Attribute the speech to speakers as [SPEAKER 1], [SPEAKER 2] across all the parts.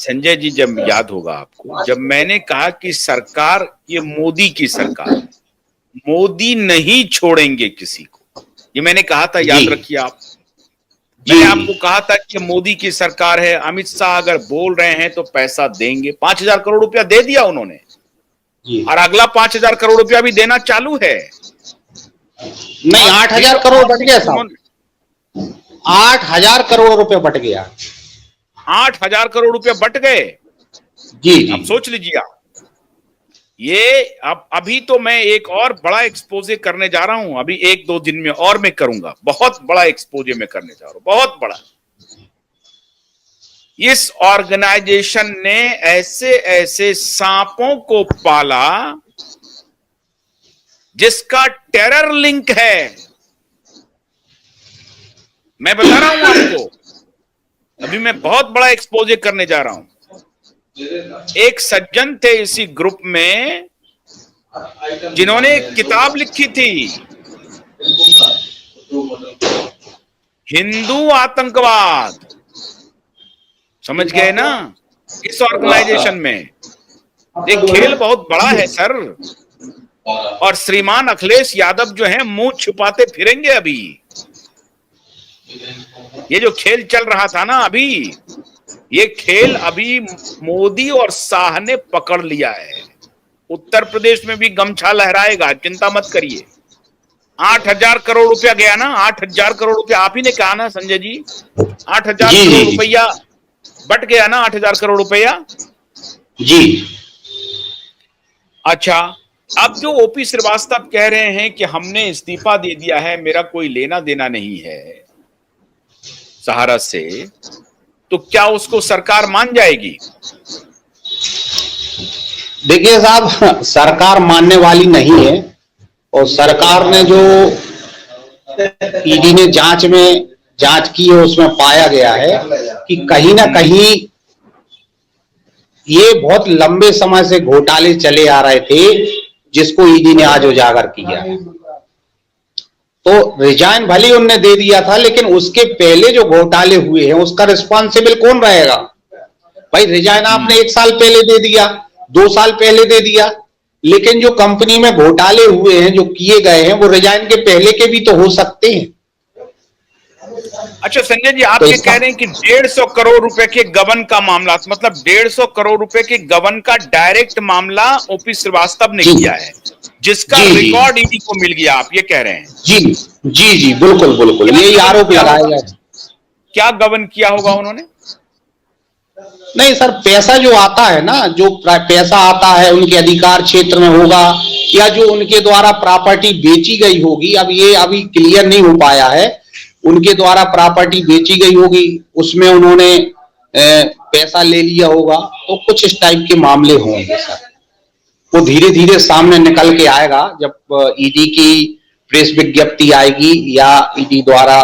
[SPEAKER 1] संजय जी, जब याद होगा आपको, जब मैंने कहा कि सरकार, ये मोदी की सरकार, मोदी नहीं छोड़ेंगे किसी को, ये मैंने कहा था, याद रखिए आप। मैंने आपको कहा था कि मोदी की सरकार है, अमित शाह अगर बोल रहे हैं तो पैसा देंगे। 5,000 करोड़ रुपया दे दिया उन्होंने, और अगला 5,000 करोड़ रुपया भी देना चालू है।
[SPEAKER 2] नहीं, 8,000 करोड़ बट गया साहब, 8,000 करोड़ रुपए बट गया।
[SPEAKER 1] 8,000 करोड़ रुपए बट गए।
[SPEAKER 2] जी।
[SPEAKER 1] अब सोच लीजिए आप, ये अब अभी तो मैं एक और बड़ा एक्सपोजे करने जा रहा हूं, अभी 1-2 दिन में और मैं करूंगा, बहुत बड़ा एक्सपोजे मैं करने जा रहा हूं, बहुत बड़ा। इस ऑर्गेनाइजेशन ने ऐसे ऐसे सांपों को पाला जिसका टेरर लिंक है। मैं बता रहा हूं आपको, अभी मैं बहुत बड़ा एक्सपोजे करने जा रहा हूं। एक सज्जन थे इसी ग्रुप में जिन्होंने किताब लिखी थी, हिंदू आतंकवाद, समझ गए ना। इस ऑर्गेनाइजेशन में एक खेल बहुत बड़ा है सर, और श्रीमान अखिलेश यादव जो हैं मुंह छुपाते फिरेंगे। अभी ये जो खेल चल रहा था ना, अभी ये खेल अभी मोदी और शाह ने पकड़ लिया है। उत्तर प्रदेश में भी गमछा लहराएगा, चिंता मत करिए। 8,000 करोड़ रुपया गया ना, 8,000 करोड़ रुपया, आप ही ने कहा ना संजय जी, 8,000 करोड़ रुपया बट गया ना, 8,000 करोड़ रुपया
[SPEAKER 2] जी।
[SPEAKER 1] अच्छा, अब जो ओपी श्रीवास्तव कह रहे हैं कि हमने इस्तीफा दे दिया है, मेरा कोई लेना देना नहीं है सहारा से, तो क्या उसको सरकार मान जाएगी?
[SPEAKER 2] देखिए साहब, सरकार मानने वाली नहीं है, और सरकार ने जो ईडी ने जांच की है उसमें पाया गया है कि कहीं ना कहीं ये बहुत लंबे समय से घोटाले चले आ रहे थे, जिसको ईडी ने आज उजागर किया है। तो रिजाइन भले उनने दे दिया था, लेकिन उसके पहले जो घोटाले हुए हैं उसका रिस्पॉन्सिबल कौन रहेगा? भाई रिजाइन आपने 1 साल पहले दे दिया, 2 साल पहले दे दिया, लेकिन जो कंपनी में घोटाले हुए हैं, जो किए गए हैं, वो रिजाइन के पहले के भी तो हो सकते हैं।
[SPEAKER 1] अच्छा संजय जी, आप ये कह रहे हैं कि 150 करोड़ रुपए के गबन का मामला, मतलब 150 करोड़ रुपए के गबन का डायरेक्ट मामला ओपी श्रीवास्तव ने किया है, जिसका रिकॉर्ड ईडी को मिल गया, आप ये कह रहे हैं?
[SPEAKER 2] जी जी जी, बिल्कुल बिल्कुल, यही आरोप लगाया गया। क्या
[SPEAKER 1] गबन किया होगा उन्होंने?
[SPEAKER 2] नहीं सर, पैसा जो आता है ना, जो पैसा आता है उनके अधिकार क्षेत्र में होगा, या जो उनके द्वारा प्रॉपर्टी बेची गई होगी, अब ये अभी क्लियर नहीं हो पाया है, उनके द्वारा प्रॉपर्टी बेची गई होगी, उसमें उन्होंने पैसा ले लिया होगा, तो कुछ इस टाइप के मामले होंगे सर। वो धीरे धीरे सामने निकल के आएगा जब ईडी की प्रेस विज्ञप्ति आएगी या ईडी द्वारा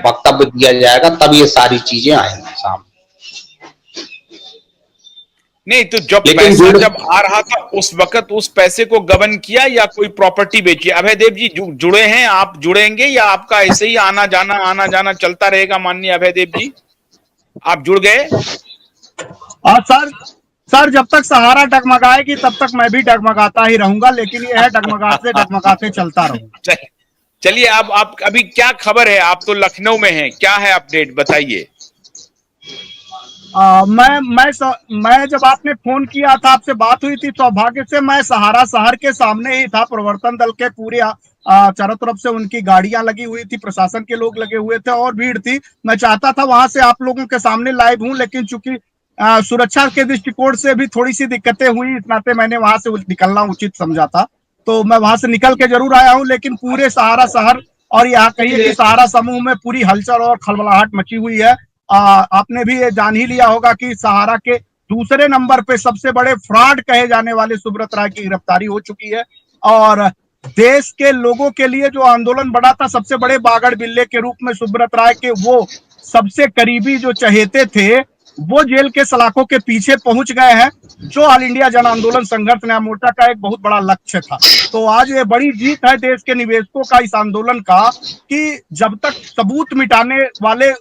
[SPEAKER 2] वक्तव्य दिया जाएगा, तब ये सारी चीजें आएंगी सामने।
[SPEAKER 1] नहीं तो जब पैसा जब आ रहा था उस वक्त उस पैसे को गबन किया या कोई प्रॉपर्टी बेची? अभय देव जी जुड़े हैं, आप जुड़ेंगे या आपका ऐसे ही आना जाना चलता रहेगा? माननीय अभय देव जी, आप जुड़ गए?
[SPEAKER 3] सर जब तक सहारा डगमगाएगी तब तक मैं भी डगमगाता ही रहूंगा, लेकिन ये है डगमगाते चलता रहूंगा।
[SPEAKER 1] चलिए, आप अभी क्या खबर है? आप तो लखनऊ में हैं, क्या है अपडेट, बताइए।
[SPEAKER 3] मैं जब आपने फोन किया था, आपसे बात हुई थी, तो भाग्य से मैं सहारा शहर के सामने ही था। प्रवर्तन दल के पूरे चारों तरफ से उनकी गाड़ियां लगी हुई थी, प्रशासन के लोग लगे हुए थे और भीड़ थी। मैं चाहता था वहां से आप लोगों के सामने लाइव हूं, लेकिन चूंकि सुरक्षा के दृष्टिकोण से भी थोड़ी सी दिक्कतें हुई, इस नाते मैंने वहां से निकलना उचित समझा था, तो मैं वहां से निकल के जरूर आया हूं। लेकिन पूरे सहारा शहर और यहाँ कहिए कि सहारा समूह में पूरी हलचल और खलबलाहट मची हुई है। आपने भी ये जान ही लिया होगा कि सहारा के दूसरे नंबर पे सबसे बड़े फ्रॉड कहे जाने वाले सुब्रत राय की गिरफ्तारी हो चुकी है, और देश के लोगों के लिए जो आंदोलन बढ़ा था सबसे बड़े बागड़ बिल्ले के रूप में सुब्रत राय के वो सबसे करीबी जो चहेते थे, वो जेल के सलाखों के पीछे पहुंच गए हैं, जो ऑल इंडिया जन आंदोलन संघर्ष न्याय मोर्चा का एक बहुत बड़ा लक्ष्य था। तो आज ये बड़ी जीत है देश के निवेशकों का इस आंदोलन का, कि जब तक सबूत मिटाने वाले,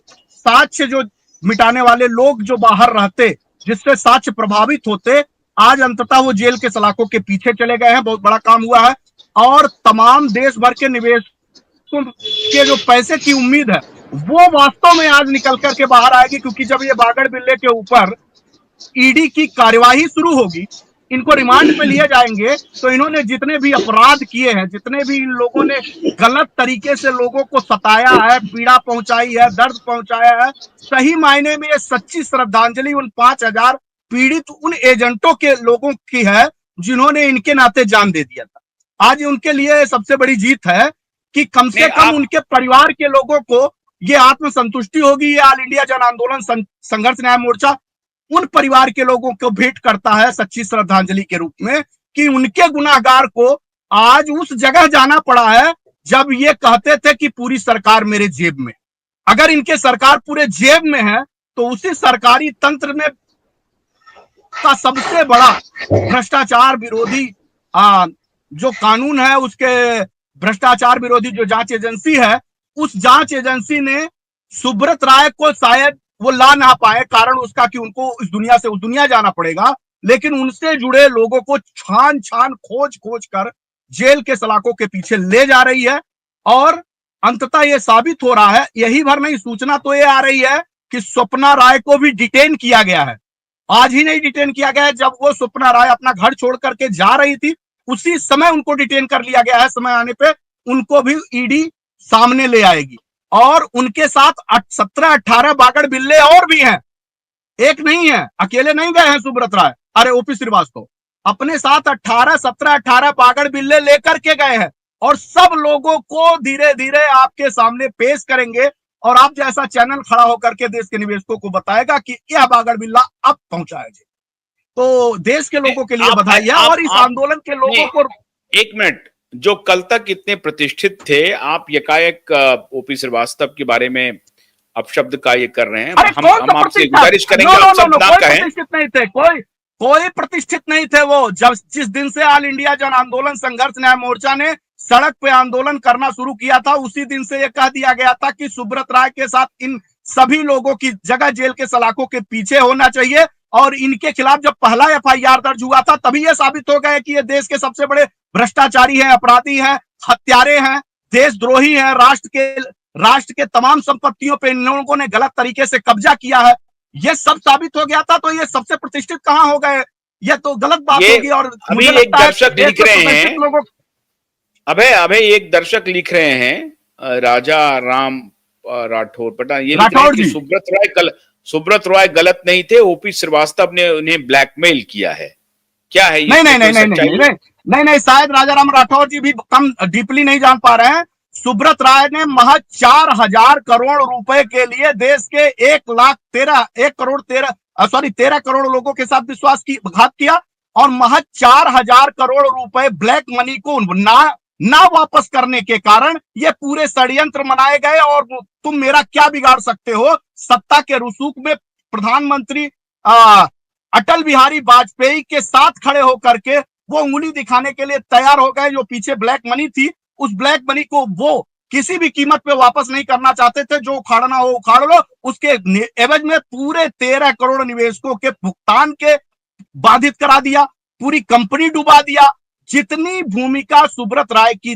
[SPEAKER 3] साक्ष्य जो मिटाने वाले लोग जो बाहर रहते, जिससे साक्ष्य प्रभावित होते, आज अंततः वो जेल के सलाखों के पीछे चले गए हैं। बहुत बड़ा काम हुआ है और तमाम देश भर के निवेशकों के जो पैसे की उम्मीद है वो वास्तव में आज निकल करके बाहर आएगी, क्योंकि जब ये बागड़ बिल्ले के ऊपर ईडी की कार्यवाही शुरू होगी, इनको रिमांड पे लिए जाएंगे, तो इन्होंने जितने भी अपराध किए हैं, जितने भी इन लोगों ने गलत तरीके से लोगों को सताया है, पीड़ा पहुंचाई है, दर्द पहुंचाया है, सही मायने में ये सच्ची श्रद्धांजलि उन 5,000 पीड़ित उन एजेंटों के लोगों की है जिन्होंने इनके नाते जान दे दिया था। आज उनके लिए सबसे बड़ी जीत है कि कम से कम उनके परिवार के लोगों को ये आत्मसंतुष्टि होगी। ये ऑल इंडिया जन आंदोलन संघर्ष न्याय मोर्चा उन परिवार के लोगों को भेंट करता है सच्ची श्रद्धांजलि के रूप में कि उनके गुनाहगार को आज उस जगह जाना पड़ा है जब ये कहते थे कि पूरी सरकार मेरे जेब में। अगर इनके सरकार पूरे जेब में है तो उसी सरकारी तंत्र में का सबसे बड़ा भ्रष्टाचार विरोधी जो कानून है, उसके भ्रष्टाचार विरोधी जो जांच एजेंसी है, उस जांच एजेंसी ने सुब्रत राय को शायद वो ला ना पाए, कारण उसका कि उनको इस दुनिया से उस दुनिया जाना पड़ेगा, लेकिन उनसे जुड़े लोगों को छान छान खोज खोज कर जेल के सलाखों के पीछे ले जा रही है। और अंततः ये साबित हो रहा है, यही भर नहीं, सूचना तो ये आ रही है कि स्वप्ना राय को भी डिटेन किया गया है। आज ही नहीं डिटेन किया गया है, जब वो स्वप्ना राय अपना घर छोड़ करके जा रही थी उसी समय उनको डिटेन कर लिया गया है। समय आने पे उनको भी ईडी सामने ले आएगी और उनके साथ 17-18 बागड़ बिल्ले और भी हैं, एक नहीं है, अकेले नहीं गए हैं सुब्रत राय, अरे ओपी श्रीवास्तव अपने साथ 17-18 बागड़ बिल्ले लेकर के गए हैं और सब लोगों को धीरे धीरे आपके सामने पेश करेंगे और आप जैसा चैनल खड़ा होकर के देश के निवेशकों को बताएगा कि यह बागड़ बिल्ला अब पहुंचा है। तो देश के लोगों के लिए बधाई है और इस आंदोलन के लोगों को।
[SPEAKER 1] एक मिनट, जो कल तक इतने प्रतिष्ठित थे, आप यकायक ओपी श्रीवास्तव के बारे में अपशब्द का ये कर रहे हैं। हम आपसे गुजारिश करेंगे अपशब्द ना कहें।
[SPEAKER 3] प्रतिष्ठित नहीं थे, कोई प्रतिष्ठित नहीं थे वो। जब जिस दिन से ऑल इंडिया जन आंदोलन संघर्ष न्याय मोर्चा ने सड़क पे आंदोलन करना शुरू किया था, उसी दिन से यह कह दिया गया था कि सुब्रत राय के साथ इन सभी लोगों की जगह जेल के सलाखों के पीछे होना चाहिए। और इनके खिलाफ जब पहला FIR दर्ज हुआ था तभी यह साबित हो गया कि ये देश के सबसे बड़े भ्रष्टाचारी हैं, अपराधी हैं, हत्यारे हैं, देशद्रोही हैं, राष्ट्र के तमाम संपत्तियों पे इन लोगों ने गलत तरीके से कब्जा किया है। ये सब साबित हो गया था, तो ये सबसे प्रतिष्ठित कहां हो गए? ये तो गलत बात होगी। और
[SPEAKER 1] अभी एक दर्शक लिख रहे हैं, अबे एक दर्शक लिख रहे हैं, राजा राम राठौर पता ये लिख रहे हैं कि सुब्रत राय गलत नहीं थे, ओपी श्रीवास्तव ने उन्हें ब्लैकमेल किया है। क्या है ये?
[SPEAKER 3] नहीं, शायद राजा राम राठौर जी भी कम डीपली नहीं जान पा रहे हैं। सुब्रत राय ने महज 4,000 करोड़ रुपए के लिए देश के 13 करोड़ लोगों के साथ विश्वासघात किया और महज 4,000 करोड़ रुपए ब्लैक मनी को ना वापस करने के कारण ये पूरे षड्यंत्र मनाए गए। और तुम मेरा क्या बिगाड़ सकते हो, सत्ता के रसूख में प्रधानमंत्री अटल बिहारी वाजपेयी के साथ खड़े होकर के वो उंगली दिखाने के लिए तैयार हो गए। जो पीछे ब्लैक मनी थी, उस ब्लैक मनी को वो किसी भी कीमत पे वापस नहीं करना चाहते थे। जो उखाड़ना हो उखाड़ लो, उसके एवज में पूरे 13 करोड़ निवेशकों के भुगतान के बाधित करा दिया, पूरी कंपनी डुबा दिया। जितनी भूमिका सुब्रत राय की